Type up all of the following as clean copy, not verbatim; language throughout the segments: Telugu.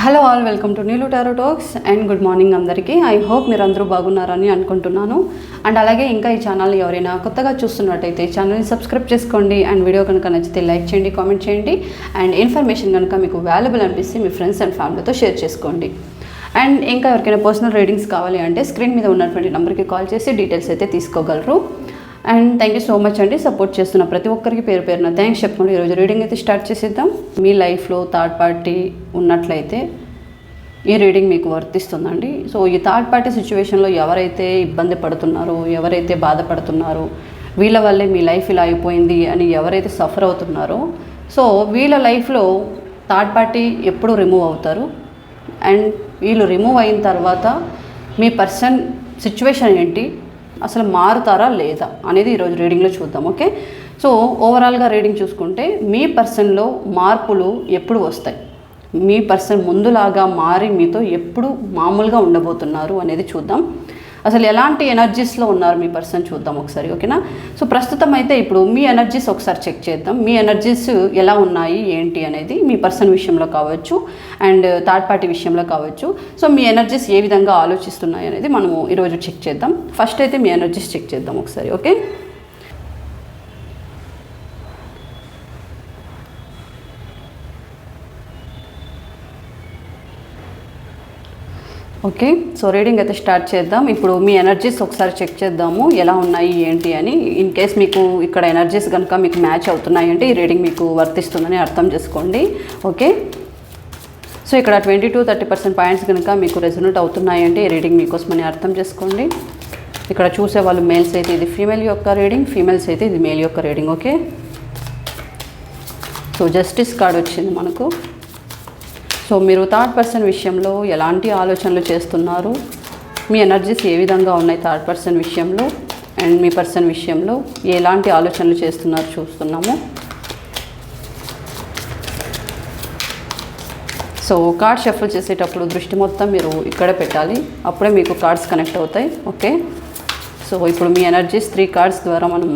Hello all, welcome to Neelu tarot talks and good morning అందరికీ. ఐ హోప్ మీరు అందరూ బాగున్నారని అనుకుంటున్నాను. అండ్ అలాగే ఇంకా ఈ ఛానల్ ఎవరైనా కొత్తగా చూస్తున్నట్టయితే ఛానల్ని సబ్స్క్రైబ్ చేసుకోండి. అండ్ వీడియో కనుక నచ్చితే లైక్ చేయండి, కామెంట్ చేయండి. అండ్ ఇన్ఫర్మేషన్ కనుక మీకు వాల్యుబుల్ అనిపిస్తే మీ ఫ్రెండ్స్ అండ్ ఫ్యామిలీతో షేర్ చేసుకోండి. అండ్ ఇంకా ఎవరికైనా పర్సనల్ రీడింగ్స్ కావాలి అంటే స్క్రీన్ మీద ఉన్నటువంటి నెంబర్కి కాల్ చేసి డీటెయిల్స్ అయితే తీసుకోగలరు. And thank you so much అండి, సపోర్ట్ చేస్తున్న ప్రతి ఒక్కరికి పేరు పేరున థ్యాంక్స్ చెప్పుకోండి. ఈరోజు రీడింగ్ అయితే స్టార్ట్ చేసేద్దాం. మీ లైఫ్లో థర్డ్ పార్టీ ఉన్నట్లయితే ఈ రీడింగ్ మీకు వర్తిస్తుందండి. సో ఈ థర్డ్ పార్టీ సిచ్యువేషన్లో ఎవరైతే ఇబ్బంది పడుతున్నారో, ఎవరైతే బాధపడుతున్నారో, వీళ్ళ వల్లే మీ లైఫ్ ఇలా అయిపోయింది అని ఎవరైతే సఫర్ అవుతున్నారో, సో వీళ్ళ లైఫ్లో థర్డ్ పార్టీ ఎప్పుడు రిమూవ్ అవుతారు అండ్ వీళ్ళు రిమూవ్ అయిన తర్వాత మీ పర్సన్ సిచ్యువేషన్ ఏంటి, అసలు మారుతారా లేదా అనేది ఈరోజు రీడింగ్లో చూద్దాం. ఓకే, సో ఓవరాల్గా రీడింగ్ చూసుకుంటే మీ పర్సన్లో మార్పులు ఎప్పుడు వస్తాయి, మీ పర్సన్ ముందులాగా మారి మీతో ఎప్పుడు మామూలుగా ఉండబోతున్నారు అనేది చూద్దాం. అసలు ఎలాంటి ఎనర్జీస్లో ఉన్నారు మీ పర్సన్ చూద్దాం ఒకసారి. ఓకేనా, సో ప్రస్తుతం అయితే ఇప్పుడు మీ ఎనర్జీస్ ఒకసారి చెక్ చేద్దాం. మీ ఎనర్జీస్ ఎలా ఉన్నాయి ఏంటి అనేది మీ పర్సన్ విషయంలో కావచ్చు అండ్ థర్డ్ పార్టీ విషయంలో కావచ్చు. సో మీ ఎనర్జీస్ ఏ విధంగా ఆలోచిస్తున్నాయి అనేది మనము ఈరోజు చెక్ చేద్దాం. ఫస్ట్ అయితే మీ ఎనర్జీస్ చెక్ చేద్దాం ఒకసారి. ఓకే, ఓకే, సో రీడింగ్ అయితే స్టార్ట్ చేద్దాం. ఇప్పుడు మీ ఎనర్జీస్ ఒకసారి చెక్ చేద్దాము ఎలా ఉన్నాయి ఏంటి అని. ఇన్ కేస్ మీకు ఇక్కడ ఎనర్జీస్ కనుక మీకు మ్యాచ్ అవుతున్నాయి అంటే ఈ రీడింగ్ మీకు వర్తిస్తుందని అర్థం చేసుకోండి. ఓకే, సో ఇక్కడ 20-30% పాయింట్స్ కనుక మీకు రెజొనేట్ అవుతున్నాయి అంటే ఈ రీడింగ్ మీకోసమని అర్థం చేసుకోండి. ఇక్కడ చూసే వాళ్ళు మేల్స్ అయితే ఇది ఫీమేల్ యొక్క రీడింగ్, ఫీమేల్స్ అయితే ఇది మేల్ యొక్క reading. Okay, so justice card వచ్చింది మనకు. సో మీరు థర్డ్ పర్సన్ విషయంలో ఎలాంటి ఆలోచనలు చేస్తున్నారు, మీ ఎనర్జీస్ ఏ విధంగా ఉన్నాయి థర్డ్ పర్సన్ విషయంలో అండ్ మీ పర్సన్ విషయంలో ఎలాంటి ఆలోచనలు చేస్తున్నారు చూస్తున్నాము. సో కార్డ్ షఫల్ చేసేటప్పుడు దృష్టి మొత్తం మీరు ఇక్కడ పెట్టాలి, అప్పుడే మీకు కార్డ్స్ కనెక్ట్ అవుతాయి. ఓకే, సో ఇప్పుడు మీ ఎనర్జీస్ 3 కార్డ్స్ ద్వారా మనం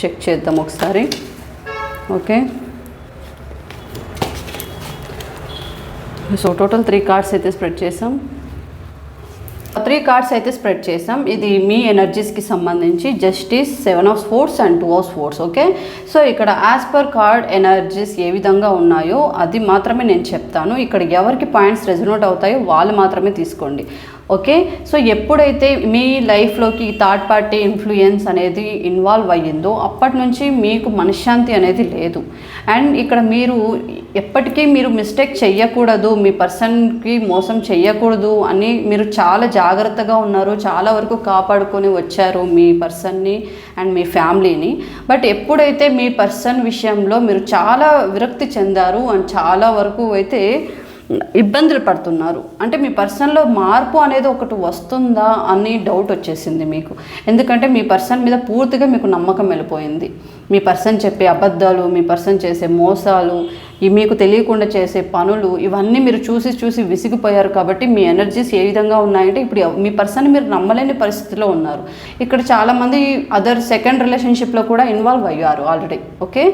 చెక్ చేద్దాం ఒకసారి. ఓకే, సో టోటల్ 3 కార్డ్స్ అయితే స్ప్రెడ్ చేసాం. 3 కార్డ్స్ అయితే స్ప్రెడ్ చేసాం. ఇది మీ ఎనర్జీస్కి సంబంధించి justice, 7 of Swords and 2 of Swords. Okay, so ఇక్కడ యాజ్ పర్ కార్డ్ ఎనర్జీస్ ఏ విధంగా ఉన్నాయో అది మాత్రమే నేను చెప్తాను. ఇక్కడ ఎవరికి పాయింట్స్ రెజొనేట్ అవుతాయో వాళ్ళు మాత్రమే తీసుకోండి. ఓకే, సో ఎప్పుడైతే మీ లైఫ్లోకి థర్డ్ పార్టీ ఇన్ఫ్లుయెన్స్ అనేది ఇన్వాల్వ్ అయ్యిందో అప్పటి నుంచి మీకు మనశ్శాంతి అనేది లేదు. అండ్ ఇక్కడ మీరు ఎప్పటికీ మీరు మిస్టేక్ చెయ్యకూడదు, మీ పర్సన్కి మోసం చెయ్యకూడదు అని మీరు చాలా జాగ్రత్తగా ఉన్నారు, చాలా వరకు కాపాడుకొని వచ్చారు మీ పర్సన్ని అండ్ మీ ఫ్యామిలీని. బట్ ఎప్పుడైతే మీ పర్సన్ విషయంలో మీరు చాలా విరక్తి చెందారు అండ్ చాలా వరకు అయితే ఇబ్బందులు పడుతున్నారు, అంటే మీ పర్సన్లో మార్పు అనేది ఒకటి వస్తుందా అని డౌట్ వచ్చేసింది మీకు. ఎందుకంటే మీ పర్సన్ మీద పూర్తిగా మీకు నమ్మకం వెళ్ళిపోయింది. మీ పర్సన్ చెప్పే అబద్ధాలు, మీ పర్సన్ చేసే మోసాలు, మీకు తెలియకుండా చేసే పనులు, ఇవన్నీ మీరు చూసి చూసి విసిగిపోయారు. కాబట్టి మీ ఎనర్జీస్ ఏ విధంగా ఉన్నాయంటే ఇప్పుడు మీ పర్సన్ మీరు నమ్మలేని పరిస్థితిలో ఉన్నారు. ఇక్కడ చాలామంది అదర్ సెకండ్ రిలేషన్షిప్లో కూడా ఇన్వాల్వ్ అయ్యారు ఆల్రెడీ. ఓకే,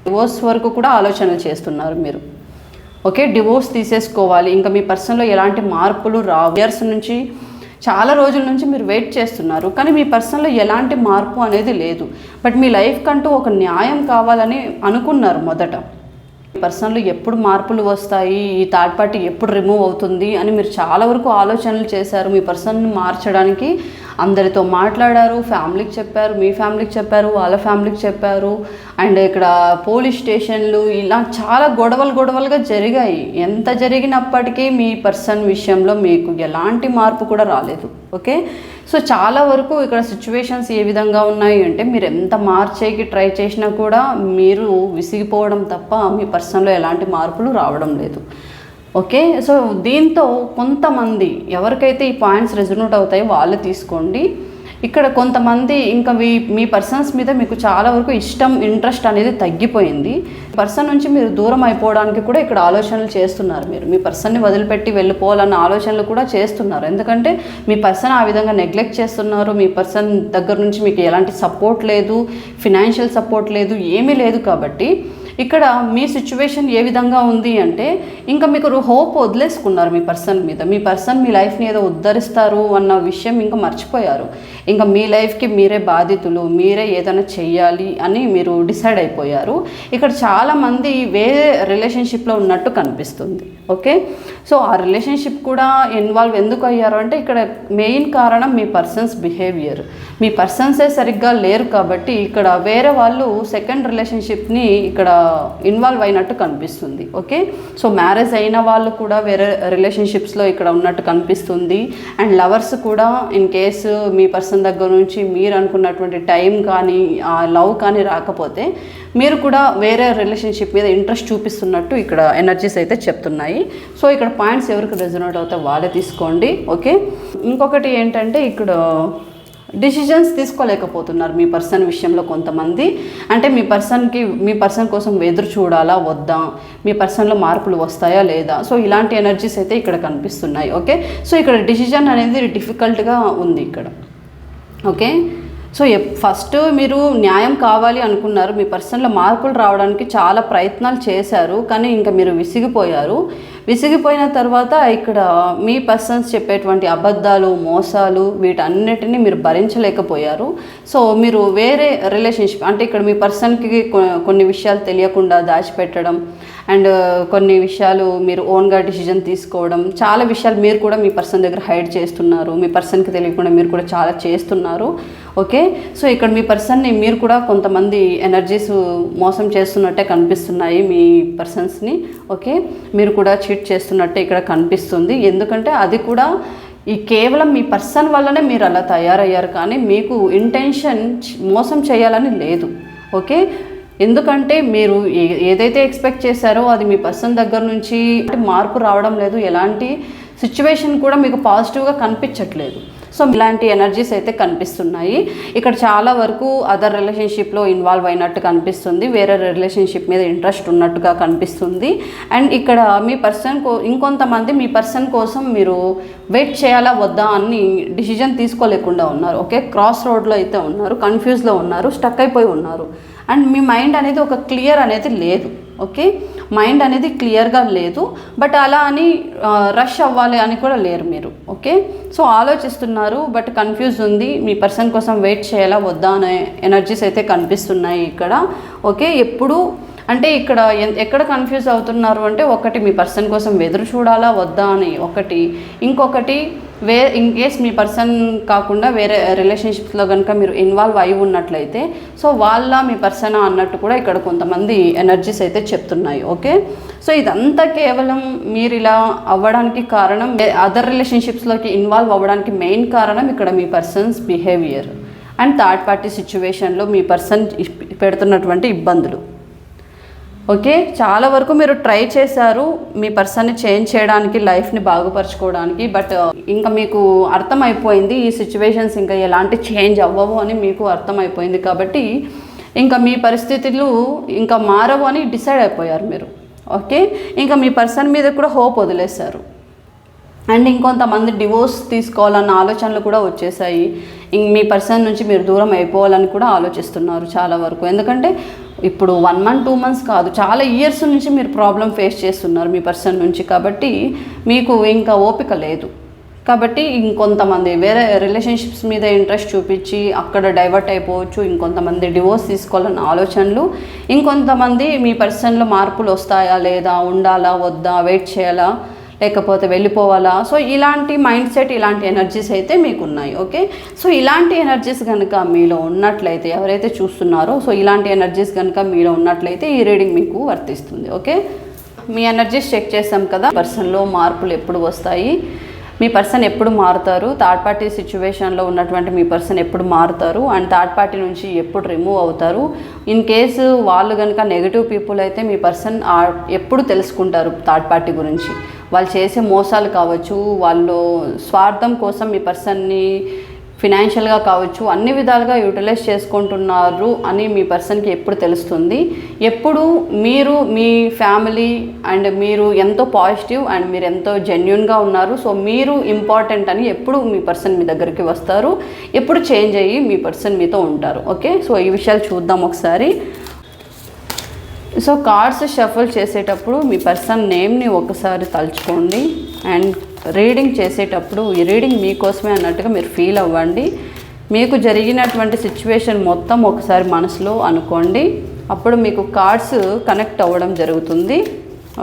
డివోర్స్ వరకు కూడా ఆలోచనలు చేస్తున్నారు మీరు. ఓకే, డివోర్స్ తీసేసుకోవాలి, ఇంకా మీ పర్సన్లో ఎలాంటి మార్పులు రావు. ఇయర్స్ నుంచి చాలా రోజుల నుంచి మీరు వెయిట్ చేస్తున్నారు, కానీ మీ పర్సన్లో ఎలాంటి మార్పు అనేది లేదు. బట్ మీ లైఫ్ కంటూ ఒక న్యాయం కావాలని అనుకున్నారు మొదట. మీ పర్సన్లో ఎప్పుడు మార్పులు వస్తాయి, ఈ థర్డ్ పార్టీ ఎప్పుడు రిమూవ్ అవుతుంది అని మీరు చాలా వరకు ఆలోచనలు చేశారు. మీ పర్సన్ని మార్చడానికి అందరితో మాట్లాడారు, ఫ్యామిలీకి చెప్పారు, మీ ఫ్యామిలీకి చెప్పారు, వాళ్ళ ఫ్యామిలీకి చెప్పారు. అండ్ ఇక్కడ పోలీస్ స్టేషన్లు ఇలా చాలా గొడవలుగా జరిగాయి. ఎంత జరిగినప్పటికీ మీ పర్సన్ విషయంలో మీకు ఎలాంటి మార్పు కూడా రాలేదు. ఓకే, సో చాలా వరకు ఇక్కడ సిచ్యువేషన్స్ ఏ విధంగా ఉన్నాయి అంటే మీరు ఎంత మార్చేకి ట్రై చేసినా కూడా మీరు విసిగిపోవడం తప్ప మీ పర్సన్లో ఎలాంటి మార్పులు రావడం లేదు. ఓకే, సో దీంతో కొంతమంది ఎవరికైతే ఈ పాయింట్స్ రెజొనేట్ అవుతాయో వాళ్ళు తీసుకోండి. ఇక్కడ కొంతమంది ఇంకా మీ పర్సన్స్ మీద మీకు చాలా వరకు ఇష్టం, ఇంట్రెస్ట్ అనేది తగ్గిపోయింది. పర్సన్ నుంచి మీరు దూరం అయిపోవడానికి కూడా ఇక్కడ ఆలోచనలు చేస్తున్నారు. మీరు మీ పర్సన్ని వదిలిపెట్టి వెళ్ళిపోవాలన్న ఆలోచనలు కూడా చేస్తున్నారు. ఎందుకంటే మీ పర్సన్ ఆ విధంగా నెగ్లెక్ట్ చేస్తున్నారు. మీ పర్సన్ దగ్గర నుంచి మీకు ఎలాంటి సపోర్ట్ లేదు, ఫినాన్షియల్ సపోర్ట్ లేదు, ఏమీ లేదు. కాబట్టి ఇక్కడ మీ సిచ్యువేషన్ ఏ విధంగా ఉంది అంటే ఇంకా మీకు హోప్ వదిలేసుకున్నారు మీ పర్సన్ మీద. మీ పర్సన్ మీ లైఫ్ని ఏదో ఉద్ధరిస్తారు అన్న విషయం ఇంకా మర్చిపోయారు. ఇంకా మీ లైఫ్కి మీరే బాధితులు, మీరే ఏదైనా చెయ్యాలి అని మీరు డిసైడ్ అయిపోయారు. ఇక్కడ చాలామంది వేరే రిలేషన్షిప్లో ఉన్నట్టు కనిపిస్తుంది. ఓకే, సో ఆ రిలేషన్షిప్ కూడా ఇన్వాల్వ్ ఎందుకు అయ్యారు అంటే ఇక్కడ మెయిన్ కారణం మీ పర్సన్స్ బిహేవియర్. మీ పర్సన్సే సరిగ్గా లేరు కాబట్టి ఇక్కడ వేరే వాళ్ళు సెకండ్ రిలేషన్షిప్ని ఇక్కడ ఇన్వాల్వ్ అయినట్టు కనిపిస్తుంది. ఓకే, సో మ్యారేజ్ అయిన వాళ్ళు కూడా వేరే రిలేషన్షిప్స్లో ఇక్కడ ఉన్నట్టు కనిపిస్తుంది. అండ్ లవర్స్ కూడా ఇన్ కేసు మీ పర్సన్ దగ్గర నుంచి మీరు అనుకున్నటువంటి టైం కానీ ఆ లవ్ కానీ రాకపోతే మీరు కూడా వేరే రిలేషన్షిప్ మీద ఇంట్రెస్ట్ చూపిస్తున్నట్టు ఇక్కడ ఎనర్జీస్ అయితే చెప్తున్నాయి. సో ఇక్కడ పాయింట్స్ ఎవరికి రెజొనేట్ అవుతాయి వాళ్ళే తీసుకోండి. ఓకే, ఇంకొకటి ఏంటంటే ఇక్కడ డిసిజన్స్ తీసుకోలేకపోతున్నారు మీ పర్సన్ విషయంలో కొంతమంది. అంటే మీ పర్సన్ కోసం ఎదురు చూడాలా వద్దా, మీ పర్సన్లో మార్పులు వస్తాయా లేదా, సో ఇలాంటి ఎనర్జీస్ అయితే ఇక్కడ కనిపిస్తున్నాయి. ఓకే, సో ఇక్కడ డిసిజన్ అనేది డిఫికల్ట్గా ఉంది ఇక్కడ. ఓకే, సో ఫస్ట్ మీరు న్యాయం కావాలి అనుకున్నారు, మీ పర్సన్లో మార్పులు రావడానికి చాలా ప్రయత్నాలు చేశారు, కానీ ఇంకా మీరు విసిగిపోయారు. విసిగిపోయిన తర్వాత ఇక్కడ మీ పర్సన్స్ చెప్పేటువంటి అబద్ధాలు, మోసాలు వీటన్నిటిని మీరు భరించలేకపోయారు. సో మీరు వేరే రిలేషన్షిప్ అంటే ఇక్కడ మీ పర్సన్కి కొన్ని విషయాలు తెలియకుండా దాచిపెట్టడం అండ్ కొన్ని విషయాలు మీరు ఓన్గా డిసిజన్ తీసుకోవడం, చాలా విషయాలు మీరు కూడా మీ పర్సన్ దగ్గర హైడ్ చేస్తున్నారు. మీ పర్సన్కి తెలియకుండా మీరు కూడా చాలా చేస్తున్నారు. ఓకే, సో ఇక్కడ మీ పర్సన్ని మీరు కూడా కొంతమంది ఎనర్జీస్ మోసం చేస్తున్నట్టే కనిపిస్తున్నాయి మీ పర్సన్స్ని. ఓకే, మీరు కూడా చీట్ చేస్తున్నట్టే ఇక్కడ కనిపిస్తుంది. ఎందుకంటే అది కూడా ఈ కేవలం మీ పర్సన్ వల్లనే మీరు అలా తయారయ్యారు, కానీ మీకు ఇంటెన్షన్ మోసం చేయాలని లేదు. ఓకే, ఎందుకంటే మీరు ఏదైతే ఎక్స్పెక్ట్ చేశారో అది మీ పర్సన్ దగ్గర నుంచి మార్పు రావడం లేదు, ఎలాంటి సిచ్యువేషన్ కూడా మీకు పాజిటివ్గా కనిపించట్లేదు. సో ఇలాంటి ఎనర్జీస్ అయితే కనిపిస్తున్నాయి. ఇక్కడ చాలా వరకు అదర్ రిలేషన్షిప్లో ఇన్వాల్వ్ అయినట్టు కనిపిస్తుంది, వేరే రిలేషన్షిప్ మీద ఇంట్రెస్ట్ ఉన్నట్టుగా కనిపిస్తుంది. అండ్ ఇక్కడ మీ పర్సన్ ఇంకొంతమంది మీ పర్సన్ కోసం మీరు వెయిట్ చేయాలా వద్దా అని డిసిజన్ తీసుకోలేకుండా ఉన్నారు. ఓకే, క్రాస్ రోడ్లో అయితే ఉన్నారు, కన్ఫ్యూజ్లో ఉన్నారు, స్టక్ అయిపోయి ఉన్నారు. అండ్ మీ మైండ్ అనేది ఒక క్లియర్ అనేది లేదు. ఓకే, మైండ్ అనేది క్లియర్గా లేదు, బట్ అలా అని రష్ అవ్వాలి అని కూడా లేరు మీరు. ఓకే, సో ఆలోచిస్తున్నారు బట్ కన్ఫ్యూజ్ ఉంది, మీ పర్సన్ కోసం వెయిట్ చేయాలా వద్దా అనే ఎనర్జీస్ అయితే కనిపిస్తున్నాయి ఇక్కడ. ఓకే, ఎప్పుడు అంటే ఇక్కడ ఎక్కడ కన్ఫ్యూజ్ అవుతున్నారు అంటే ఒకటి మీ పర్సన్ కోసం ఎదురు చూడాలా వద్దా అని ఒకటి, ఇంకొకటి ఇన్ కేస్ మీ పర్సన్ కాకుండా వేరే రిలేషన్షిప్స్లో కనుక మీరు ఇన్వాల్వ్ అయి ఉన్నట్లయితే సో మీ పర్సన్ అన్నట్టు కూడా ఇక్కడ కొంతమంది ఎనర్జీస్ అయితే చెప్తున్నాయి. ఓకే, సో ఇదంతా కేవలం మీరు ఇలా అవ్వడానికి కారణం, అదర్ రిలేషన్షిప్స్లోకి ఇన్వాల్వ్ అవ్వడానికి మెయిన్ కారణం ఇక్కడ మీ persons behaviour and third party సిచ్యువేషన్లో మీ పర్సన్ పెడుతున్నటువంటి ఇబ్బందులు. ఓకే, చాలా వరకు మీరు ట్రై చేశారు మీ పర్సన్ని చేంజ్ చేయడానికి, లైఫ్ని బాగుపరచుకోవడానికి, బట్ ఇంకా మీకు అర్థమైపోయింది ఈ సిచ్యువేషన్స్ ఇంకా ఎలాంటి చేంజ్ అవ్వవు అని మీకు అర్థమైపోయింది. కాబట్టి ఇంకా మీ పరిస్థితులు ఇంకా మారవు అని డిసైడ్ అయిపోయారు మీరు. ఓకే, ఇంకా మీ పర్సన్ మీద కూడా హోప్ వదిలేశారు. అండ్ ఇంకొంతమంది డివోర్స్ తీసుకోవాలన్న ఆలోచనలు కూడా వచ్చేసాయి. మీ పర్సన్ నుంచి మీరు దూరం అయిపోవాలని కూడా ఆలోచిస్తున్నారు చాలా వరకు. ఎందుకంటే ఇప్పుడు 1 month 2 months కాదు, చాలా ఇయర్స్ నుంచి మీరు ప్రాబ్లం ఫేస్ చేస్తున్నారు మీ పర్సన్ నుంచి. కాబట్టి మీకు ఇంకా ఓపిక లేదు. కాబట్టి ఇంకొంతమంది వేరే రిలేషన్షిప్స్ మీద ఇంట్రెస్ట్ చూపించి అక్కడ డైవర్ట్ అయిపోవచ్చు. ఇంకొంతమంది డివోర్స్ తీసుకోవాలన్న ఆలోచనలు, ఇంకొంతమంది మీ పర్సన్లో మార్పులు వస్తాయా లేదా, ఉండాలా వద్దా, వెయిట్ చేయాలా లేకపోతే వెళ్ళిపోవాలా, సో ఇలాంటి మైండ్ సెట్, ఇలాంటి ఎనర్జీస్ అయితే మీకు ఉన్నాయి. ఓకే, సో ఇలాంటి ఎనర్జీస్ కనుక మీలో ఉన్నట్లయితే, ఎవరైతే చూస్తున్నారో సో ఇలాంటి ఎనర్జీస్ కనుక మీలో ఉన్నట్లయితే ఈ రీడింగ్ మీకు వర్తిస్తుంది. ఓకే, మీ ఎనర్జీస్ చెక్ చేసాం కదా, పర్సన్లో మార్పులు ఎప్పుడు వస్తాయి, మీ పర్సన్ ఎప్పుడు మారుతారు, థర్డ్ పార్టీ సిచ్యువేషన్లో ఉన్నటువంటి మీ పర్సన్ ఎప్పుడు మారుతారు, అండ్ థర్డ్ పార్టీ నుంచి ఎప్పుడు రిమూవ్ అవుతారు. ఇన్ కేసు వాళ్ళు కనుక నెగిటివ్ పీపుల్ అయితే మీ పర్సన్ ఎప్పుడు తెలుసుకుంటారు థర్డ్ పార్టీ గురించి, వాళ్ళు చేసే మోసాలు కావచ్చు, వాళ్ళు స్వార్థం కోసం మీ పర్సన్ని ఫినాన్షియల్గా కావచ్చు అన్ని విధాలుగా యూటిలైజ్ చేసుకుంటున్నారు అని మీ పర్సన్కి ఎప్పుడు తెలుస్తుంది. ఎప్పుడు మీరు మీ ఫ్యామిలీ అండ్ మీరు ఎంతో పాజిటివ్ అండ్ మీరు ఎంతో జెన్యున్గా ఉన్నారు, సో మీరు ఇంపార్టెంట్ అని ఎప్పుడు మీ పర్సన్ మీ దగ్గరికి వస్తారు, ఎప్పుడు చేంజ్ అయ్యి మీ పర్సన్ మీతో ఉంటారు. ఓకే, సో ఈ విషయాలు చూద్దాం ఒకసారి. సో కార్డ్స్ షఫల్ చేసేటప్పుడు మీ పర్సన్ నేమ్ని ఒకసారి తలుచుకోండి అండ్ రీడింగ్ చేసేటప్పుడు ఈ రీడింగ్ మీకోసమే అన్నట్టుగా మీరు ఫీల్ అవ్వండి. మీకు జరిగినటువంటి సిచ్యువేషన్ మొత్తం ఒకసారి మనసులో అనుకోండి. అప్పుడు మీకు కార్డ్స్ కనెక్ట్ అవ్వడం జరుగుతుంది.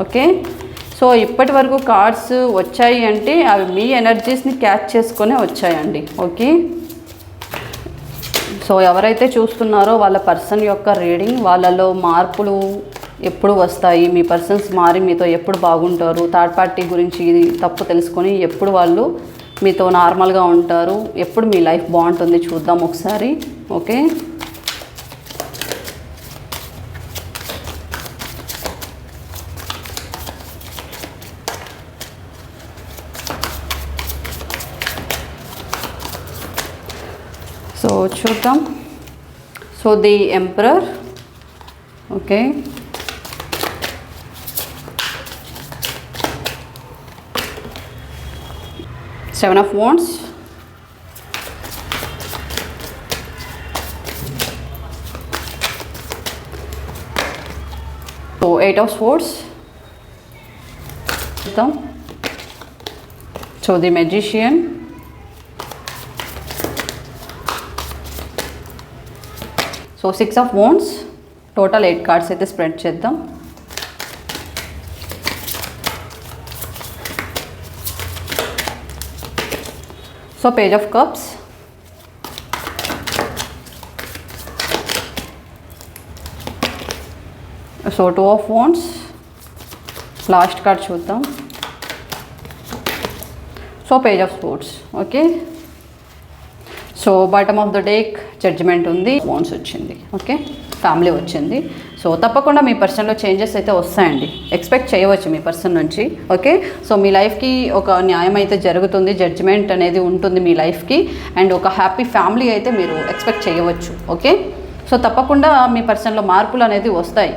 ఓకే, సో ఇప్పటి వరకు కార్డ్స్ వచ్చాయి అంటే అవి మీ ఎనర్జీస్ని క్యాచ్ చేసుకొని వచ్చాయండి. ఓకే, సో ఎవరైతే చూస్తున్నారో వాళ్ళ పర్సన్ యొక్క రీడింగ్, వాళ్ళలో మార్పులు ఎప్పుడు వస్తాయి, మీ పర్సన్స్ మారి మీతో ఎప్పుడు బాగుంటారు, థర్డ్ పార్టీ గురించి తప్పు తెలుసుకొని ఎప్పుడు వాళ్ళు మీతో నార్మల్గా ఉంటారు, ఎప్పుడు మీ లైఫ్ బాగుంటుంది చూద్దాం ఒకసారి. ఓకే, సో చూద్దాం. So the emperor. Okay, Seven of Wands, so Eight of Swords, so the Magician, so Six of Wands, total 8 cards అయితే స్ప్రెడ్ చేద్దాం. So Page of Cups, so Two of Wands, last card చూద్దాం. So Page of Swords. Okay, so bottom of the deck judgement ఉంది, వాన్స్ వచ్చింది. ఓకే, ఫ్యామిలీ వచ్చింది. సో తప్పకుండా మీ పర్సన్లో చేంజెస్ అయితే వస్తాయండి, ఎక్స్పెక్ట్ చేయవచ్చు మీ పర్సన్ నుంచి. ఓకే, సో మీ లైఫ్కి ఒక న్యాయం అయితే జరుగుతుంది, జడ్జిమెంట్ అనేది ఉంటుంది మీ లైఫ్కి, అండ్ ఒక హ్యాపీ ఫ్యామిలీ అయితే మీరు ఎక్స్పెక్ట్ చేయవచ్చు. ఓకే, సో తప్పకుండా మీ పర్సన్లో మార్పులు అనేది వస్తాయి.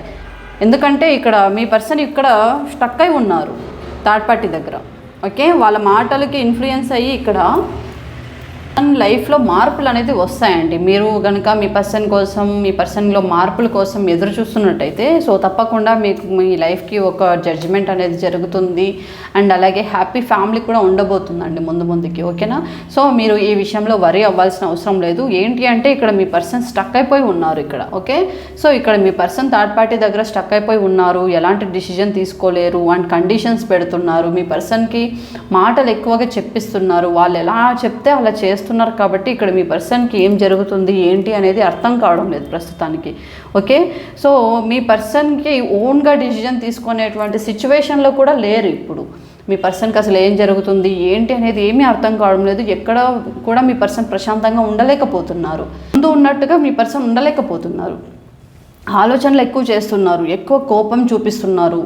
ఎందుకంటే ఇక్కడ మీ పర్సన్ ఇక్కడ స్టక్ అయి ఉన్నారు థర్డ్ పార్టీ దగ్గర. ఓకే, వాళ్ళ మాటలకి ఇన్ఫ్లుయెన్స్ అయ్యి ఇక్కడ లైఫ్లో మార్పులు అనేది వస్తాయండి. మీరు కనుక మీ పర్సన్ కోసం, మీ పర్సన్లో మార్పుల కోసం ఎదురు చూస్తున్నట్టయితే సో తప్పకుండా మీకు మీ లైఫ్కి ఒక జడ్జిమెంట్ అనేది జరుగుతుంది, అండ్ అలాగే హ్యాపీ ఫ్యామిలీ కూడా ఉండబోతుందండి ముందు ముందుకి. ఓకేనా, సో మీరు ఈ విషయంలో వరీ అవ్వాల్సిన అవసరం లేదు. ఏంటి అంటే ఇక్కడ మీ పర్సన్ స్టక్ అయిపోయి ఉన్నారు ఇక్కడ. ఓకే, సో ఇక్కడ మీ పర్సన్ థర్డ్ పార్టీ దగ్గర స్టక్ అయిపోయి ఉన్నారు, ఎలాంటి డిసిజన్ తీసుకోలేరు అండ్ కండిషన్స్ పెడుతున్నారు. మీ పర్సన్కి మాటలు ఎక్కువగా చెప్పిస్తున్నారు, వాళ్ళు ఎలా చెప్తే అలా చేస్తున్నారు. కాబట్టి ఇక్కడ మీ పర్సన్కి ఏం జరుగుతుంది ఏంటి అనేది అర్థం కావడం లేదు ప్రస్తుతానికి. ఓకే, సో మీ పర్సన్కి ఓన్గా డిసిజన్ తీసుకునేటువంటి సిచ్యువేషన్లో కూడా లేరు ఇప్పుడు. మీ పర్సన్కి అసలు ఏం జరుగుతుంది ఏంటి అనేది ఏమీ అర్థం కావడం లేదు. ఎక్కడ కూడా మీ పర్సన్ ప్రశాంతంగా ఉండలేకపోతున్నారు, ముందు ఉన్నట్టుగా మీ పర్సన్ ఉండలేకపోతున్నారు. ఆలోచనలు ఎక్కువ చేస్తున్నారు, ఎక్కువ కోపం చూపిస్తున్నారు,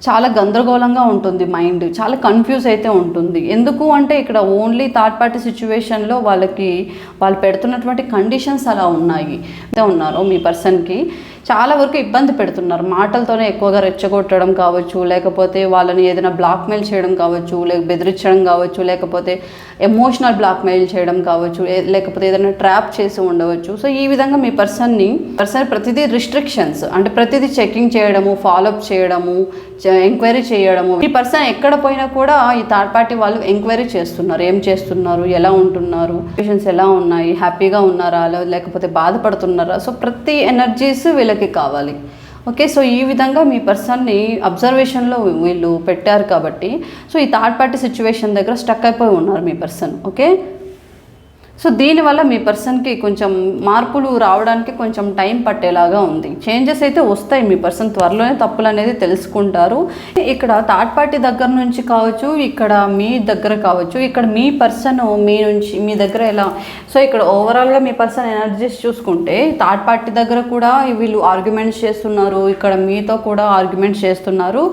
చాలా గందరగోళంగా ఉంటుంది మైండ్, చాలా కన్ఫ్యూజ్ అయితే ఉంటుంది. ఎందుకు అంటే ఇక్కడ ఓన్లీ థర్డ్ పార్టీ సిచ్యువేషన్లో వాళ్ళు పెడుతున్నటువంటి కండిషన్స్ అలా ఉన్నారు. మీ పర్సన్కి చాలా వరకు ఇబ్బంది పెడుతున్నారు, మాటలతోనే ఎక్కువగా రెచ్చగొట్టడం కావచ్చు, లేకపోతే వాళ్ళని ఏదైనా బ్లాక్మెయిల్ చేయడం కావచ్చు, బెదిరించడం కావచ్చు, లేకపోతే ఎమోషనల్ బ్లాక్మెయిల్ చేయడం కావచ్చు, లేకపోతే ఏదైనా ట్రాప్ చేసి ఉండవచ్చు. సో ఈ విధంగా మీ పర్సన్ ప్రతిదీ రిస్ట్రిక్షన్స్ అంటే ప్రతిదీ చెకింగ్ చేయడము, ఫాలోఅప్ చేయడము, ఎంక్వైరీ చేయడము. ఈ పర్సన్ ఎక్కడ పోయినా కూడా ఈ థర్డ్ పార్టీ వాళ్ళు ఎంక్వైరీ చేస్తున్నారు, ఏం చేస్తున్నారు, ఎలా ఉంటున్నారు, సిచ్యువేషన్స్ ఎలా ఉన్నాయి, హ్యాపీగా ఉన్నారా లేకపోతే బాధపడుతున్నారా. సో ప్రతి ఎనర్జీస్ వీళ్ళకి కావాలి. ఓకే, సో ఈ విధంగా మీ పర్సన్ని అబ్జర్వేషన్లో వీళ్ళు పెట్టారు కాబట్టి సో ఈ థర్డ్ పార్టీ సిచ్యువేషన్ దగ్గర స్టక్ అయిపోయి ఉన్నారు మీ పర్సన్. ఓకే, సో దీనివల్ల మీ పర్సన్కి కొంచెం మార్పులు రావడానికి కొంచెం టైం పట్టేలాగా ఉంది. చేంజెస్ అయితే వస్తాయి, మీ పర్సన్ త్వరలోనే తప్పులు అనేది తెలుసుకుంటారు. ఇక్కడ థర్డ్ పార్టీ దగ్గర నుంచి కావచ్చు, ఇక్కడ మీ దగ్గర కావచ్చు, ఇక్కడ మీ పర్సన్ మీ దగ్గర ఎలా. సో ఇక్కడ ఓవరాల్గా మీ పర్సన్ ఎనర్జీస్ చూసుకుంటే థర్డ్ పార్టీ దగ్గర కూడా వీళ్ళు ఆర్గ్యుమెంట్స్ చేస్తున్నారు, ఇక్కడ మీతో కూడా ఆర్గ్యుమెంట్స్ చేస్తున్నారు,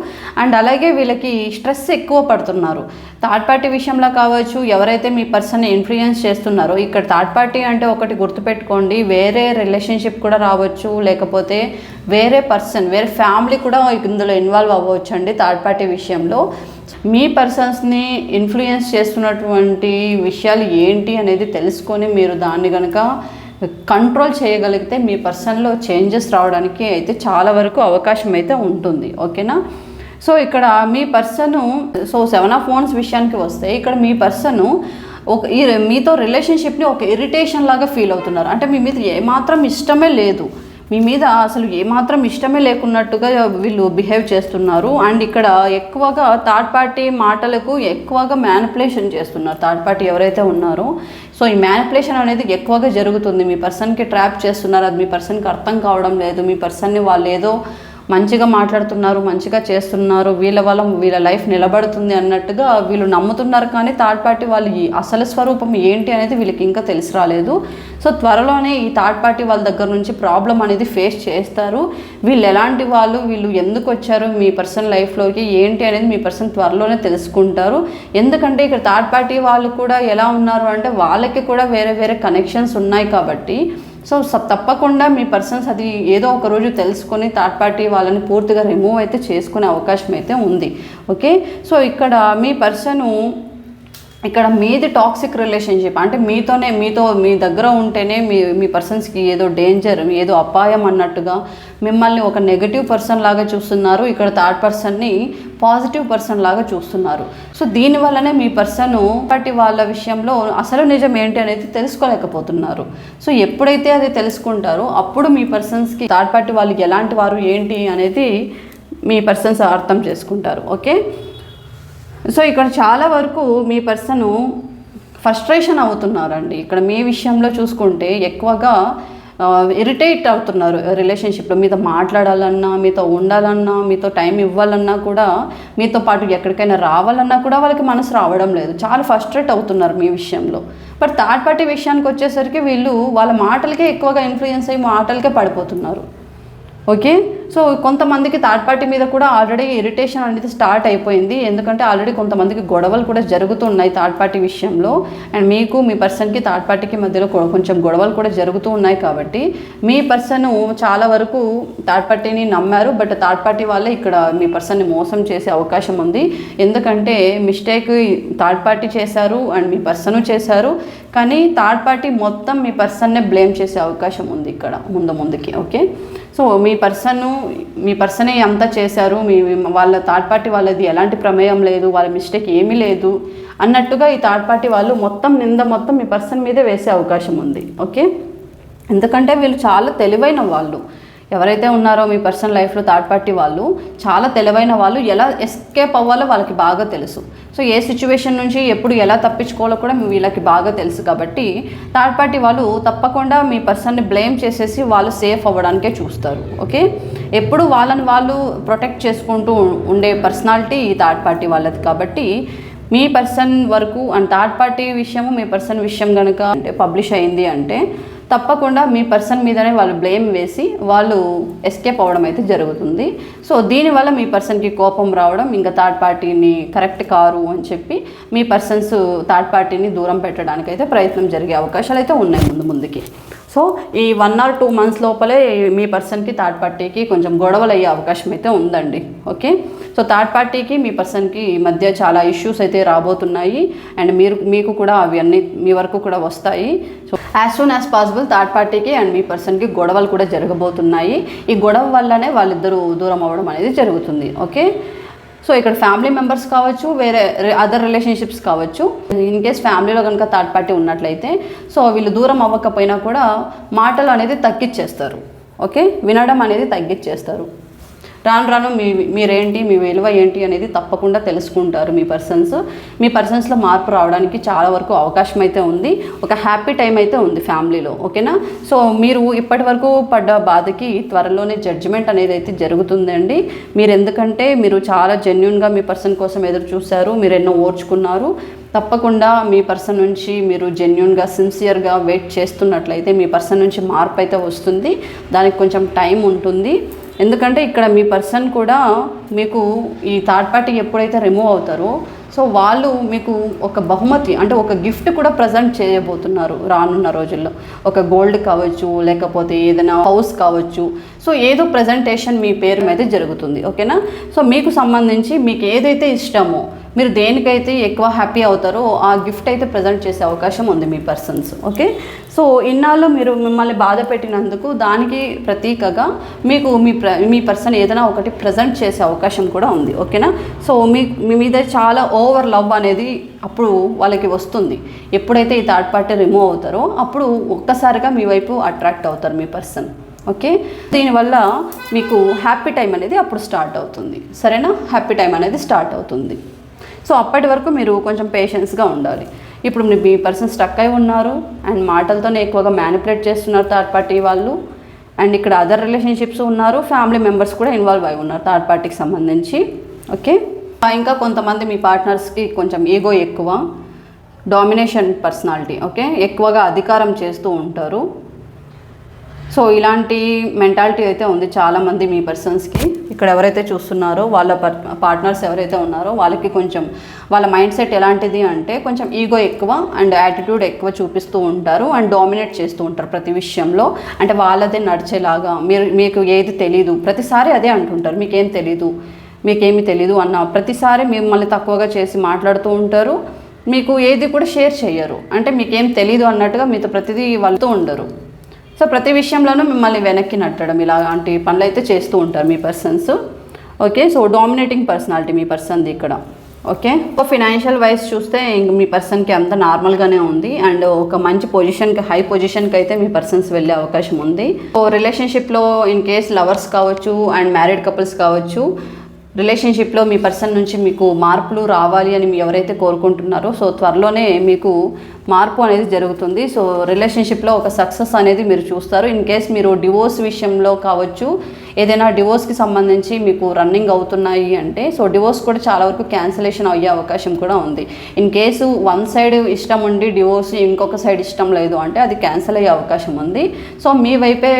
అండ్ అలాగే వీళ్ళకి స్ట్రెస్ ఎక్కువ పడుతున్నారు. థర్డ్ పార్టీ విషయంలో కావచ్చు, ఎవరైతే మీ పర్సన్ని ఇన్ఫ్లుయెన్స్ చేస్తున్నారో ఇక్కడ థర్డ్ పార్టీ అంటే ఒకటి గుర్తుపెట్టుకోండి, వేరే రిలేషన్షిప్ కూడా రావచ్చు, లేకపోతే వేరే పర్సన్, వేరే ఫ్యామిలీ కూడా ఇందులో ఇన్వాల్వ్ అవ్వచ్చు అండి థర్డ్ పార్టీ విషయంలో. మీ పర్సన్స్ని ఇన్ఫ్లుయెన్స్ చేస్తున్నటువంటి విషయాలు ఏంటి అనేది తెలుసుకొని మీరు దాన్ని కనుక కంట్రోల్ చేయగలిగితే మీ పర్సన్లో చేంజెస్ రావడానికి అయితే చాలా వరకు అవకాశం అయితే ఉంటుంది. ఓకేనా. సో ఇక్కడ మీ పర్సను, సో 7 ఆఫ్ వాండ్స్ విషయానికి వస్తే ఇక్కడ మీ పర్సను మీతో రిలేషన్షిప్ని ఒక ఇరిటేషన్ లాగా ఫీల్ అవుతున్నారు. అంటే మీ మీద ఏమాత్రం ఇష్టమే లేదు, మీ మీద అసలు ఏమాత్రం ఇష్టమే లేకున్నట్టుగా వీళ్ళు బిహేవ్ చేస్తున్నారు. అండ్ ఇక్కడ ఎక్కువగా థర్డ్ పార్టీ మాటలకు ఎక్కువగా మ్యానిపులేషన్ చేస్తున్నారు థర్డ్ పార్టీ ఎవరైతే ఉన్నారో. సో ఈ మ్యానిపులేషన్ అనేది ఎక్కువగా జరుగుతుంది. మీ పర్సన్కి ట్రాప్ చేస్తున్నారు, అది మీ పర్సన్కి అర్థం కావడం లేదు. మీ పర్సన్ని వాళ్ళు ఏదో మంచిగా మాట్లాడుతున్నారు, మంచిగా చేస్తున్నారు, వీళ్ళ వల్ల వీళ్ళ లైఫ్ నిలబడుతుంది అన్నట్టుగా వీళ్ళు నమ్ముతున్నారు. కానీ థర్డ్ పార్టీ వాళ్ళు అసలు స్వరూపం ఏంటి అనేది వీళ్ళకి ఇంకా తెలిసి రాలేదు. సో త్వరలోనే ఈ థర్డ్ పార్టీ వాళ్ళ దగ్గర నుంచి ప్రాబ్లం అనేది ఫేస్ చేస్తారు. వీళ్ళు ఎలాంటి వాళ్ళు, వీళ్ళు ఎందుకు వచ్చారు మీ పర్సన్ లైఫ్లోకి ఏంటి అనేది మీ పర్సన్ త్వరలోనే తెలుసుకుంటారు. ఎందుకంటే ఇక్కడ థర్డ్ పార్టీ వాళ్ళు కూడా ఎలా ఉన్నారు అంటే వాళ్ళకి కూడా వేరే వేరే కనెక్షన్స్ ఉన్నాయి కాబట్టి సో తప్పకుండా మీ పర్సన్స్ అది ఏదో ఒక రోజు తెలుసుకొని థర్డ్ పార్టీ వాళ్ళని పూర్తిగా రిమూవ్ అయితే చేసుకునే అవకాశం అయితే ఉంది. ఓకే. సో ఇక్కడ మీ పర్సను ఇక్కడ మీది టాక్సిక్ రిలేషన్షిప్, అంటే మీ దగ్గర ఉంటేనే మీ పర్సన్స్కి ఏదో డేంజర్, ఏదో అపాయం అన్నట్టుగా మిమ్మల్ని ఒక నెగటివ్ పర్సన్ లాగా చూస్తున్నారు. ఇక్కడ థర్డ్ పర్సన్ని పాజిటివ్ పర్సన్ లాగా చూస్తున్నారు. సో దీనివల్లనే మీ పర్సన్ పార్టీ వాళ్ళ విషయంలో అసలు నిజం ఏంటి అనేది తెలుసుకోలేకపోతున్నారు. సో ఎప్పుడైతే అది తెలుసుకుంటారో అప్పుడు మీ పర్సన్స్కి థర్డ్ పార్టీ వాళ్ళు ఎలాంటి వారు ఏంటి అనేది మీ పర్సన్స్ అర్థం చేసుకుంటారు. ఓకే. సో ఇక్కడ చాలా వరకు మీ పర్సను ఫ్రస్ట్రేషన్ అవుతున్నారండి. ఇక్కడ మీ విషయంలో చూసుకుంటే ఎక్కువగా ఇరిటేట్ అవుతున్నారు రిలేషన్షిప్లో. మీతో మాట్లాడాలన్నా, మీతో ఉండాలన్నా, మీతో టైం ఇవ్వాలన్నా కూడా, మీతో పాటు ఎక్కడికైనా రావాలన్నా కూడా వాళ్ళకి మనసు రావడం లేదు. చాలా ఫ్రస్ట్రేట్ అవుతున్నారు మీ విషయంలో. బట్ థర్డ్ పార్టీ విషయానికి వచ్చేసరికి వీళ్ళు వాళ్ళ మాటలకే ఎక్కువగా ఇన్ఫ్లుయెన్స్ అయ్యి మాటలకే పడిపోతున్నారు. ఓకే. సో కొంతమందికి థర్డ్ పార్టీ మీద కూడా ఆల్రెడీ ఇరిటేషన్ అనేది స్టార్ట్ అయిపోయింది. ఎందుకంటే ఆల్రెడీ కొంతమందికి గొడవలు కూడా జరుగుతున్నాయి థర్డ్ పార్టీ విషయంలో. అండ్ మీకు మీ పర్సన్కి థర్డ్ పార్టీకి మధ్యలో కొంచెం గొడవలు కూడా జరుగుతూ ఉన్నాయి. కాబట్టి మీ పర్సన్ చాలా వరకు థర్డ్ పార్టీని నమ్మారు. బట్ థర్డ్ పార్టీ వాళ్ళే ఇక్కడ మీ పర్సన్ని మోసం చేసే అవకాశం ఉంది. ఎందుకంటే మిస్టేక్ థర్డ్ పార్టీ చేశారు అండ్ మీ పర్సను చేశారు. కానీ థర్డ్ పార్టీ మొత్తం మీ పర్సన్నే బ్లేమ్ చేసే అవకాశం ఉంది ఇక్కడ ముందుకి. ఓకే. సో మీ పర్సనే అంతా చేశారు, వాళ్ళ థర్డ్ పార్టీ వాళ్ళది ఎలాంటి ప్రమేయం లేదు, వాళ్ళ మిస్టేక్ ఏమీ లేదు అన్నట్టుగా ఈ థర్డ్ పార్టీ వాళ్ళు నింద మొత్తం మీ పర్సన్ మీదే వేసే అవకాశం ఉంది. ఓకే. ఎందుకంటే వీళ్ళు చాలా తెలివైన వాళ్ళు. ఎవరైతే ఉన్నారో మీ పర్సనల్ లైఫ్లో థర్డ్ పార్టీ వాళ్ళు చాలా తెలివైన వాళ్ళు. ఎలా ఎస్కేప్ అవ్వాలో వాళ్ళకి బాగా తెలుసు. సో ఏ సిచ్యువేషన్ నుంచి ఎప్పుడు ఎలా తప్పించుకోవాలో కూడా వీళ్ళకి బాగా తెలుసు. కాబట్టి థర్డ్ పార్టీ వాళ్ళు తప్పకుండా మీ పర్సన్ని బ్లేమ్ చేసేసి వాళ్ళు సేఫ్ అవ్వడానికే చూస్తారు. ఓకే. ఎప్పుడు వాళ్ళని వాళ్ళు ప్రొటెక్ట్ చేసుకుంటూ ఉండే పర్సనాలిటీ ఈ థర్డ్ పార్టీ వాళ్ళది. కాబట్టి మీ పర్సన్ వరకు అండ్ థర్డ్ పార్టీ విషయము మీ పర్సన్ విషయం కనుక అంటే పబ్లిష్ అయింది అంటే తప్పకుండా మీ పర్సన్ మీదనే వాళ్ళు బ్లేమ్ వేసి వాళ్ళు ఎస్కేప్ అవ్వడం అయితే జరుగుతుంది. సో దీనివల్ల మీ పర్సన్కి కోపం రావడం, ఇంకా థర్డ్ పార్టీని కరెక్ట్ కారు అని చెప్పి మీ పర్సన్స్ థర్డ్ పార్టీని దూరం పెట్టడానికి అయితే ప్రయత్నం జరిగే అవకాశాలు అయితే ఉన్నాయి ముందుకి. సో ఈ 1 or 2 months లోపలే మీ పర్సన్కి థర్డ్ పార్టీకి కొంచెం గొడవలు అయ్యే అవకాశం అయితే ఉందండి. ఓకే. సో థర్డ్ పార్టీకి మీ పర్సన్కి మధ్య చాలా ఇష్యూస్ అయితే రాబోతున్నాయి. అండ్ మీకు కూడా అవి అన్నీ మీ వరకు కూడా వస్తాయి. So as soon as possible third పార్టీకి అండ్ మీ పర్సన్కి గొడవలు కూడా జరగబోతున్నాయి. ఈ గొడవ వల్లనే వాళ్ళిద్దరూ దూరం అవ్వడం అనేది జరుగుతుంది. ఓకే. సో ఇక్కడ ఫ్యామిలీ మెంబర్స్ కావచ్చు, వేరే అదర్ రిలేషన్షిప్స్ కావచ్చు. ఇన్ కేస్ ఫ్యామిలీలో కనుక థర్డ్ పార్టీ ఉన్నట్లయితే సో వీళ్ళు దూరం అవ్వకపోయినా కూడా మాటలు అనేది తగ్గించేస్తారు. ఓకే. వినడం అనేది తగ్గించేస్తారు. రాను మీరేంటి, మీ విలువ ఏంటి అనేది తప్పకుండా తెలుసుకుంటారు మీ పర్సన్స్లో మార్పు రావడానికి చాలా వరకు అవకాశం అయితే ఉంది. ఒక హ్యాపీ టైం అయితే ఉంది ఫ్యామిలీలో. ఓకేనా. సో మీరు ఇప్పటి వరకు పడ్డ బాధకి త్వరలోనే జడ్జిమెంట్ అనేది అయితే జరుగుతుందండి. ఎందుకంటే మీరు చాలా జెన్యూన్గా మీ పర్సన్ కోసం ఎదురు చూశారు, మీరు ఎన్నో ఓర్చుకున్నారు. తప్పకుండా మీ పర్సన్ నుంచి మీరు జెన్యూన్గా సిన్సియర్గా వెయిట్ చేస్తున్నట్లయితే మీ పర్సన్ నుంచి మార్పు అయితే వస్తుంది. దానికి కొంచెం టైం ఉంటుంది. ఎందుకంటే ఇక్కడ మీ పర్సన్ కూడా మీకు ఈ థర్డ్ పార్టీ ఎప్పుడైతే రిమూవ్ అవుతారో సో వాళ్ళు మీకు ఒక బహుమతి అంటే ఒక గిఫ్ట్ కూడా ప్రజెంట్ చేయబోతున్నారు రానున్న రోజుల్లో. ఒక గోల్డ్ కావచ్చు, లేకపోతే ఏదైనా హౌస్ కావచ్చు. సో ఏదో ప్రజెంటేషన్ మీ పేరు మీద జరుగుతుంది. ఓకేనా. సో మీకు సంబంధించి మీకు ఏదైతే ఇష్టమో మీరు దేనికైతే ఎక్కువ హ్యాపీ అవుతారో ఆ గిఫ్ట్ అయితే ప్రజెంట్ చేసే అవకాశం ఉంది మీ పర్సన్స్. ఓకే, సో ఇన్నాళ్ళు మీరు మిమ్మల్ని బాధ పెట్టినందుకు దానికి ప్రతీకగా మీకు మీ పర్సన్ ఏదైనా ఒకటి ప్రజెంట్ చేసే అవకాశం కూడా ఉంది. ఓకేనా, సో మీ మీద చాలా ఓవర్ లవ్ అనేది అప్పుడు వాళ్ళకి వస్తుంది. ఎప్పుడైతే ఈ థర్డ్ పార్టీ రిమూవ్ అవుతారో అప్పుడు ఒక్కసారిగా మీ వైపు అట్రాక్ట్ అవుతారు మీ పర్సన్. ఓకే, దీనివల్ల మీకు హ్యాపీ టైం అనేది అప్పుడు స్టార్ట్ అవుతుంది. సరేనా, హ్యాపీ టైం అనేది స్టార్ట్ అవుతుంది. సో అప్పటి వరకు మీరు కొంచెం పేషెన్స్గా ఉండాలి. ఇప్పుడు మీ పర్సన్ స్టక్ అయి ఉన్నారు అండ్ మాటలతోనే ఎక్కువగా మ్యానిపులేట్ చేస్తున్నారు థర్డ్ పార్టీ వాళ్ళు. అండ్ ఇక్కడ అదర్ రిలేషన్షిప్స్ ఉన్నారు, ఫ్యామిలీ మెంబర్స్ కూడా ఇన్వాల్వ్ అయి ఉన్నారు థర్డ్ పార్టీకి సంబంధించి. ఓకే, ఇంకా కొంతమంది మీ పార్ట్నర్స్కి కొంచెం ఈగో ఎక్కువ, డామినేషన్ పర్సనాలిటీ. ఓకే, ఎక్కువగా అధికారం చేస్తూ ఉంటారు. సో ఇలాంటి మెంటాలిటీ అయితే ఉంది చాలామంది మీ పర్సన్స్కి. ఇక్కడ ఎవరైతే చూస్తున్నారో వాళ్ళ పార్ట్నర్స్ ఎవరైతే ఉన్నారో వాళ్ళకి కొంచెం వాళ్ళ మైండ్ సెట్ ఎలాంటిది అంటే కొంచెం ఈగో ఎక్కువ అండ్ యాటిట్యూడ్ ఎక్కువ చూపిస్తూ ఉంటారు అండ్ డామినేట్ చేస్తూ ఉంటారు ప్రతి విషయంలో. అంటే వాళ్ళదే నడిచేలాగా మీకు ఏది తెలీదు ప్రతిసారి అదే అంటుంటారు, మీకేమి తెలీదు అన్న ప్రతిసారి మిమ్మల్ని తక్కువగా చేసి మాట్లాడుతూ ఉంటారు. మీకు ఏది కూడా షేర్ చేయరు, అంటే మీకేం తెలీదు అన్నట్టుగా మీతో ప్రతిదీ వాళ్ళతో ఉండరు. సో ప్రతి విషయంలోనూ మిమ్మల్ని వెనక్కి నట్టడం ఇలాంటి పనులు అయితే చేస్తూ ఉంటారు మీ persons. Okay, so dominating personality మీ పర్సన్ది ఇక్కడ. ఓకే, ఫినాన్షియల్ వైజ్ చూస్తే ఇంక మీ పర్సన్కి అంత నార్మల్గానే ఉంది అండ్ ఒక మంచి పొజిషన్కి హై పొజిషన్కి అయితే మీ పర్సన్స్ వెళ్ళే అవకాశం ఉంది. సో రిలేషన్షిప్లో ఇన్ కేస్ లవర్స్ కావచ్చు అండ్ మ్యారీడ్ కపుల్స్ కావచ్చు, రిలేషన్షిప్లో మీ పర్సన్ నుంచి మీకు మార్పులు రావాలి అని ఎవరైతే కోరుకుంటున్నారో సో త్వరలోనే మీకు మార్పు అనేది జరుగుతుంది. సో రిలేషన్షిప్లో ఒక సక్సెస్ అనేది మీరు చూస్తారు. ఇన్ కేస్ మీరు డివోర్స్ విషయంలో కావచ్చు, ఏదైనా డివోర్స్కి సంబంధించి మీకు రన్నింగ్ అవుతున్నాయి అంటే సో డివోర్స్ కూడా చాలా వరకు క్యాన్సిలేషన్ అయ్యే అవకాశం కూడా ఉంది. ఇన్ కేసు వన్ సైడ్ ఇష్టం ఉండి డివోర్స్ ఇంకొక సైడ్ ఇష్టం లేదు అంటే అది క్యాన్సిల్ అయ్యే అవకాశం ఉంది. సో మీ వైపే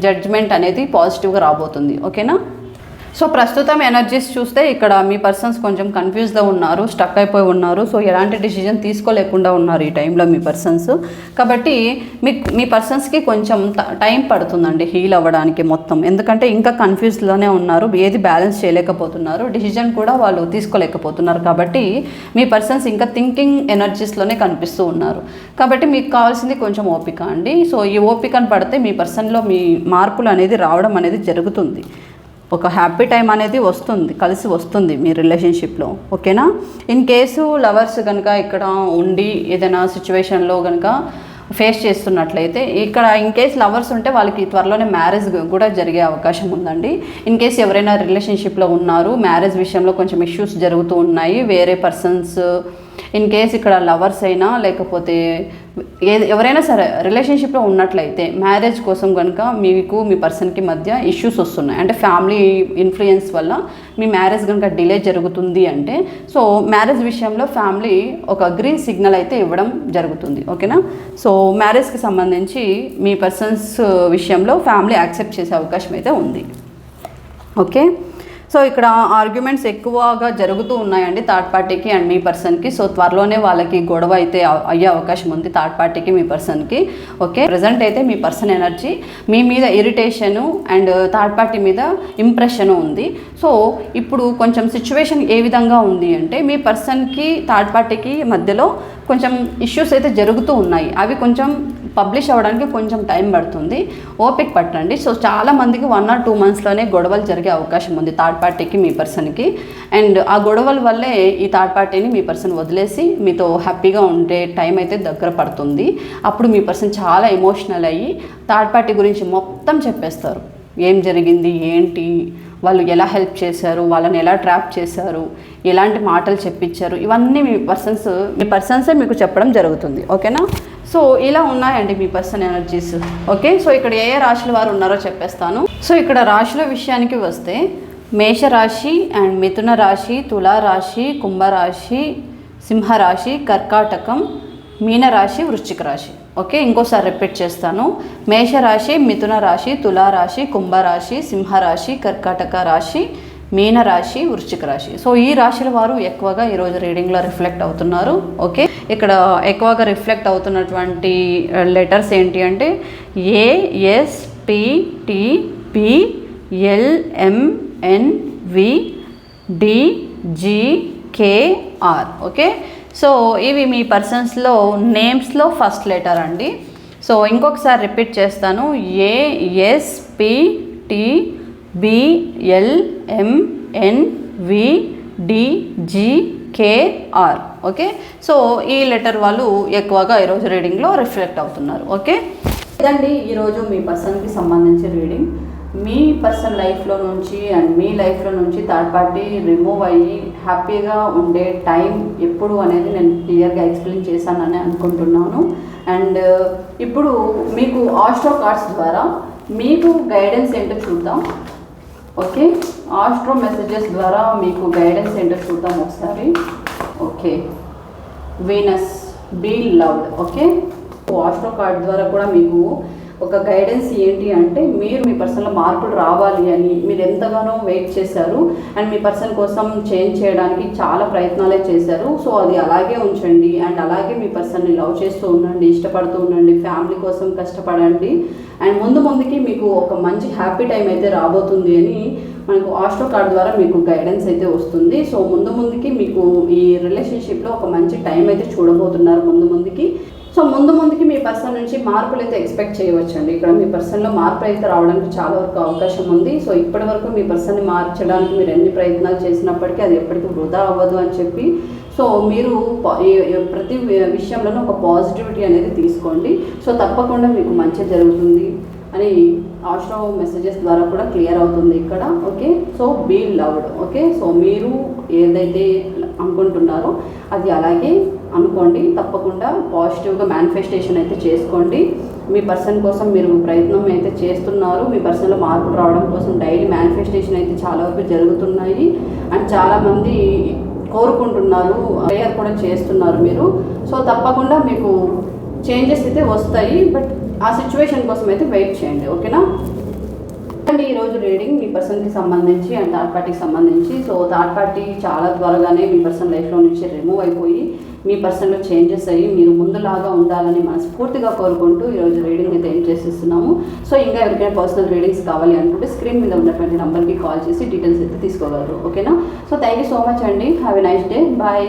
జడ్జ్మెంట్ అనేది పాజిటివ్గా రాబోతుంది. ఓకేనా, సో ప్రస్తుతం ఎనర్జీస్ చూస్తే ఇక్కడ మీ పర్సన్స్ కొంచెం కన్ఫ్యూజ్గా ఉన్నారు, స్టక్ అయిపోయి ఉన్నారు. సో ఎలాంటి డిసిజన్ తీసుకోలేకుండా ఉన్నారు ఈ టైంలో మీ పర్సన్స్. కాబట్టి మీ పర్సన్స్కి కొంచెం టైం పడుతుందండి హీల్ అవ్వడానికి మొత్తం, ఎందుకంటే ఇంకా కన్ఫ్యూజ్లోనే ఉన్నారు, ఏది బ్యాలెన్స్ చేయలేకపోతున్నారు, డిసిజన్ కూడా వాళ్ళు తీసుకోలేకపోతున్నారు. కాబట్టి మీ పర్సన్స్ ఇంకా థింకింగ్ ఎనర్జీస్లోనే కనిపిస్తూ ఉన్నారు. కాబట్టి మీకు కావాల్సింది కొంచెం ఓపిక అండి. సో ఈ ఓపికను పడితే మీ పర్సన్లో మీ మార్పులు అనేది రావడం అనేది జరుగుతుంది. ఒక హ్యాపీ టైం అనేది కలిసి వస్తుంది మీ రిలేషన్షిప్లో. ఓకేనా, ఇన్ కేసు లవర్స్ కనుక ఇక్కడ ఉండి ఏదైనా సిచ్యువేషన్లో కనుక ఫేస్ చేస్తున్నట్లయితే ఇక్కడ ఇన్ కేస్ లవర్స్ ఉంటే వాళ్ళకి త్వరలోనే మ్యారేజ్ కూడా జరిగే అవకాశం ఉందండి. ఇన్ కేస్ ఎవరైనా రిలేషన్షిప్లో ఉన్నారు, మ్యారేజ్ విషయంలో కొంచెం ఇష్యూస్ జరుగుతూ ఉన్నాయి, వేరే పర్సన్స్ ఇన్ కేస్ ఇక్కడ లవర్స్ అయినా లేకపోతే ఎవరైనా సరే రిలేషన్షిప్లో ఉన్నట్లయితే మ్యారేజ్ కోసం కనుక మీకు మీ పర్సన్కి మధ్య ఇష్యూస్ వస్తున్నాయి అంటే ఫ్యామిలీ ఇన్ఫ్లుయెన్స్ వల్ల మీ మ్యారేజ్ కనుక డిలే జరుగుతుంది అంటే సో మ్యారేజ్ విషయంలో ఫ్యామిలీ ఒక గ్రీన్ సిగ్నల్ అయితే ఇవ్వడం జరుగుతుంది. ఓకేనా, సో మ్యారేజ్కి సంబంధించి మీ పర్సన్స్ విషయంలో ఫ్యామిలీ యాక్సెప్ట్ చేసే అవకాశం అయితే ఉంది. ఓకే, సో ఇక్కడ ఆర్గ్యుమెంట్స్ ఎక్కువగా జరుగుతూ ఉన్నాయండి థర్డ్ పార్టీకి అండ్ మీ పర్సన్కి. సో త్వరలోనే వాళ్ళకి గొడవ అయితే అయ్యే అవకాశం ఉంది థర్డ్ పార్టీకి మీ పర్సన్కి. ఓకే, ప్రజెంట్ అయితే మీ పర్సన్ ఎనర్జీ మీ మీద ఇరిటేషను అండ్ థర్డ్ పార్టీ మీద ఇంప్రెషను ఉంది. సో ఇప్పుడు కొంచెం సిచ్యువేషన్ ఏ విధంగా ఉంది అంటే మీ పర్సన్కి థర్డ్ పార్టీకి మధ్యలో కొంచెం ఇష్యూస్ అయితే జరుగుతూ ఉన్నాయి, అవి కొంచెం పబ్లిష్ అవ్వడానికి కొంచెం టైం పడుతుంది, ఓపిక పట్టండి. సో చాలామందికి 1 or 2 monthsలోనే గొడవలు జరిగే అవకాశం ఉంది థర్డ్ పార్టీకి మీ పర్సన్కి. అండ్ ఆ గొడవల వల్లే ఈ థర్డ్ పార్టీని మీ పర్సన్ వదిలేసి మీతో హ్యాపీగా ఉండే టైం అయితే దగ్గర పడుతుంది. అప్పుడు మీ పర్సన్ చాలా ఎమోషనల్ అయ్యి థర్డ్ పార్టీ గురించి మొత్తం చెప్పేస్తారు, ఏం జరిగింది ఏంటి, వాళ్ళు ఎలా హెల్ప్ చేశారు, వాళ్ళని ఎలా ట్రాప్ చేశారు, ఎలాంటి మాటలు చెప్పించారు, ఇవన్నీ మీ పర్సన్సే మీకు చెప్పడం జరుగుతుంది. ఓకేనా, సో ఇలా ఉన్నాయండి మీ పర్సన్ ఎనర్జీస్. ఓకే, సో ఇక్కడ ఏ రాశుల వారు ఉన్నారో చెప్పేస్తాను. సో ఇక్కడ రాశుల విషయానికి వస్తే మేషరాశి అండ్ మిథున రాశి, తులారాశి, కుంభరాశి, సింహరాశి, కర్కాటకం, మీనరాశి, వృశ్చిక రాశి. ఓకే, ఇంకోసారి రిపీట్ చేస్తాను. మేషరాశి, మిథున రాశి, తులారాశి, కుంభరాశి, సింహరాశి, కర్కాటక రాశి, మీనరాశి, వృశ్చిక రాశి. సో ఈ రాశుల వారు ఎక్కువగా ఈరోజు రీడింగ్లో రిఫ్లెక్ట్ అవుతున్నారు. ఓకే, ఇక్కడ ఎక్కువగా రిఫ్లెక్ట్ అవుతున్నటువంటి లెటర్స్ ఏంటి అంటే A, S, T, T, P, L, M, N, V, D, G, K R. Okay, so ఇవి మీ పర్సన్స్లో నేమ్స్లో ఫస్ట్ లెటర్ అండి. సో ఇంకొకసారి రిపీట్ చేస్తాను. ASPTBLMNVDGKR. ఓకే, సో ఈ లెటర్ వాళ్ళు ఎక్కువగా ఈరోజు రీడింగ్లో రిఫ్లెక్ట్ అవుతున్నారు. ఓకే, ఇదండి ఈరోజు మీ పర్సన్కి సంబంధించిన రీడింగ్. మీ పర్సన్ లైఫ్లో నుంచి అండ్ మీ లైఫ్లో నుంచి థర్డ్ పార్టీ రిమూవ్ అయ్యి హ్యాపీగా ఉండే టైం ఎప్పుడు అనేది నేను క్లియర్గా ఎక్స్ప్లెయిన్ చేశానని అనుకుంటున్నాను. అండ్ ఇప్పుడు మీకు ఆస్ట్రో కార్డ్స్ ద్వారా మీకు గైడెన్స్ ఏంటో చూద్దాం. ఓకే, ఆస్ట్రో మెసేజెస్ ద్వారా మీకు గైడెన్స్ ఏంటో చూద్దాం ఒకసారి. Okay, Venus be loved. Okay, astro card ద్వారా కూడా మీకు ఒక గైడెన్స్ ఏంటి అంటే మీరు మీ పర్సన్లో మార్పులు రావాలి అని మీరు ఎంతగానో వెయిట్ చేశారు అండ్ మీ పర్సన్ కోసం చేంజ్ చేయడానికి చాలా ప్రయత్నాలే చేశారు. సో అది అలాగే ఉంచండి అండ్ అలాగే మీ పర్సన్ని లవ్ చేస్తూ ఉండండి, ఇష్టపడుతూ ఉండండి, ఫ్యామిలీ కోసం కష్టపడండి అండ్ ముందుకి మీకు ఒక మంచి హ్యాపీ టైం అయితే రాబోతుంది అని మనకు ఆస్ట్రో కార్డ్ ద్వారా మీకు గైడెన్స్ అయితే వస్తుంది. సో ముందుకి మీకు ఈ రిలేషన్షిప్లో ఒక మంచి టైం అయితే చూడబోతున్నారు ముందుకి. సో ముందుకి మీ పర్సన్ నుంచి మార్పులు అయితే ఎక్స్పెక్ట్ చేయవచ్చండి. ఇక్కడ మీ పర్సన్లో మార్పు అయితే రావడానికి చాలా వరకు అవకాశం ఉంది. సో ఇప్పటి వరకు మీ పర్సన్ని మార్చడానికి మీరు ఎన్ని ప్రయత్నాలు చేసినప్పటికీ అది ఎప్పటికీ వృధా అవ్వదు అని చెప్పి సో మీరు ప్రతి విషయంలోనూ ఒక పాజిటివిటీ అనేది తీసుకోండి. సో తప్పకుండా మీకు మంచి జరుగుతుంది అని ఆస్ట్రో మెసేజెస్ ద్వారా కూడా క్లియర్ అవుతుంది ఇక్కడ. Okay, so be loved. Okay, so మీరు ఏదైతే అనుకుంటున్నారో అది అలాగే అనుకోండి. తప్పకుండా పాజిటివ్గా మేనిఫెస్టేషన్ అయితే చేసుకోండి. మీ పర్సన్ కోసం మీరు ప్రయత్నం అయితే చేస్తున్నారు. మీ పర్సన్లో మార్పులు రావడం కోసం డైలీ మేనిఫెస్టేషన్ అయితే చాలా వరకు జరుగుతున్నాయి అండ్ చాలామంది కోరుకుంటున్నారు, ప్రేయర్ కూడా చేస్తున్నారు మీరు. సో తప్పకుండా మీకు చేంజెస్ అయితే వస్తాయి. బట్ ఆ సిచ్యువేషన్ కోసం అయితే వెయిట్ చేయండి. ఓకేనా అండి, ఈరోజు రీడింగ్ మీ పర్సన్కి సంబంధించి అండ్ థర్డ్ పార్టీకి సంబంధించి. సో థర్డ్ పార్టీ చాలా త్వరగానే మీ పర్సన్ లైఫ్లో నుంచి రిమూవ్ అయిపోయి మీ పర్సన్లో చేంజెస్ అయ్యి మీరు ముందులాగా ఉండాలని మనస్ఫూర్తిగా కోరుకుంటూ ఈరోజు రీడింగ్ అయితే ఏం చేసేస్తున్నాము. సో ఇంకా ఎవరికైనా పర్సనల్ రీడింగ్స్ కావాలి అనుకుంటే స్క్రీన్ మీద ఉన్నటువంటి నెంబర్కి కాల్ చేసి డీటెయిల్స్ అయితే తీసుకోగలరు. ఓకేనా, so thank you so much అండి. Have a nice day. Bye.